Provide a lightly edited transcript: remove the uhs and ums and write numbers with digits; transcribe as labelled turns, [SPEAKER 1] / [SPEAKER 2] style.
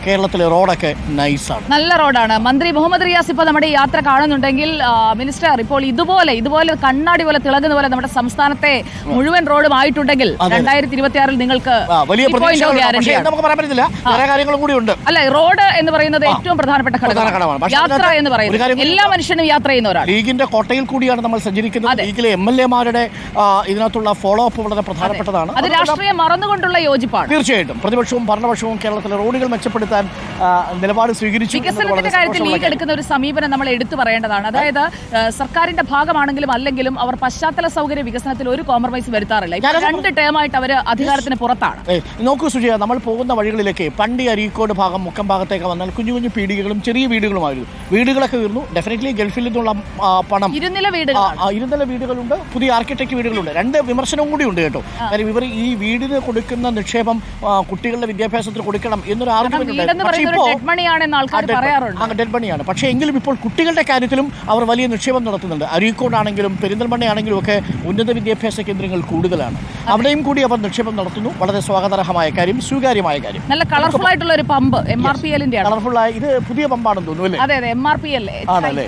[SPEAKER 1] കേരളത്തിലെ റോഡൊക്കെ നൈസാണ്,
[SPEAKER 2] നല്ല റോഡാണ്. മന്ത്രി മുഹമ്മദ് റിയാസ് ഇപ്പോൾ നമ്മുടെ യാത്ര കാണുന്നുണ്ടെങ്കിൽ മിനിസ്റ്റർ ഇപ്പോൾ ഇതുപോലെ കണ്ണാടി പോലെ തിളങ്ങുന്ന പോലെ നമ്മുടെ സംസ്ഥാനത്തെ മുഴുവൻ റോഡും ആയിട്ടുണ്ടെങ്കിൽ 2026 നിങ്ങൾക്ക്
[SPEAKER 1] വലിയ നമുക്ക് പറയാൻ പറ്റില്ല. വേറെ കാര്യങ്ങളും കൂടി ഉണ്ട്.
[SPEAKER 2] അല്ല, റോഡ് എന്ന് പറയുന്നത് ഏറ്റവും പ്രധാനപ്പെട്ട ഘടകമാണ്. യാത്ര എന്ന് പറയുന്നത് എല്ലാ മനുഷ്യനും യാത്ര ചെയ്യുന്നവരാണ്.
[SPEAKER 1] ലീഗിന്റെ കോട്ടയിൽ കൂടിയാണ് നമ്മൾ സഞ്ചരിക്കുന്നത്. ലീഗിലെ MLA-മാരുടെ ഇതിനകത്തുള്ള ഫോളോ അപ്പ് വളരെ പ്രധാനപ്പെട്ടതാണ്.
[SPEAKER 2] അത് രാഷ്ട്രീയം മറന്നുകൊണ്ടുള്ള യോജിപ്പാണ്.
[SPEAKER 1] തീർച്ചയായിട്ടും പ്രതിപക്ഷവും ഭരണപക്ഷവും കേരളത്തിലെ റോഡുകൾ മെച്ചപ്പെടുത്താൻ നിലപാട് സ്വീകരിച്ചു.
[SPEAKER 2] വികസനത്തിന്റെ കാര്യത്തിൽ ലീഗ് എടുക്കുന്ന ഒരു സമീപനം നമ്മൾ എടുത്തു പറയേണ്ടതാണ്. അതായത് സർക്കാരിന്റെ ഭാഗമാണെങ്കിലും അല്ലെങ്കിലും അവർ പശ്ചാത്തല സൗകര്യ വികസനത്തിൽ ഒരു കോംപ്രമൈസ് വരുത്താറില്ല. 2 ടേമായിട്ട് അവർ അധികാരത്തിന് പുറത്താണ്.
[SPEAKER 1] നോക്കൂ സുജയ, നമ്മൾ പോകുന്ന വഴികളിലേക്ക് പണ്ട് അരീക്കോട് ഭാഗം മുക്കം ഭാഗത്തേക്ക് വന്നാൽ കുഞ്ഞു കുഞ്ഞു പീടികകളും ചെറിയ വീടുകളുമായിരുന്നു. വീടുകളൊക്കെ വീർന്നു. ഡെഫിനറ്റ്ലി ഗൾഫിൽ നിന്നുള്ള പണം, ഇരുനില വീടുകളുണ്ട്, പുതിയ ആർക്കിടെക്ട് വീടുകളുണ്ട്. 2 വിമർശനവും കൂടി ഉണ്ട് കേട്ടോ. കാര്യം ഇവർ ഈ വീടിന് കൊടുക്കുന്ന നിക്ഷേപം കുട്ടികളുടെ വിദ്യാഭ്യാസത്തിന് കൊടുക്കണം എന്നൊരു ആർഗ്യുമെന്റ് ഉണ്ട്. ഡെഡ് മണിയാണ്. പക്ഷേ എങ്കിലും ഇപ്പോൾ കുട്ടികളുടെ കാര്യത്തിലും അവർ വലിയ നിക്ഷേപം നടത്തുന്നുണ്ട്. അരീക്കോടാണെങ്കിലും പെരിന്തൽമണ്ണയാണെങ്കിലും ഒക്കെ ഉന്നത വിദ്യാഭ്യാസ കേന്ദ്രങ്ങൾ കൂടുതലാണ്. അവിടെയും കൂടി അവർ നിക്ഷേപം നടത്തുന്നു. വളരെ സ്വാഗതാർഹമായ കാര്യം, സ്വീകാര്യമായ കാര്യം.
[SPEAKER 2] നല്ല കളർഫുൾ ആയിട്ടുള്ള ഒരു പമ്പ് MRPL-ന്റെ
[SPEAKER 1] കളർഫുൾ ആയ ഇത് പുതിയ പമ്പാണെന്ന് തോന്നുന്നു അല്ലേ?
[SPEAKER 2] അതെ, MRPL
[SPEAKER 1] ആണല്ലേ?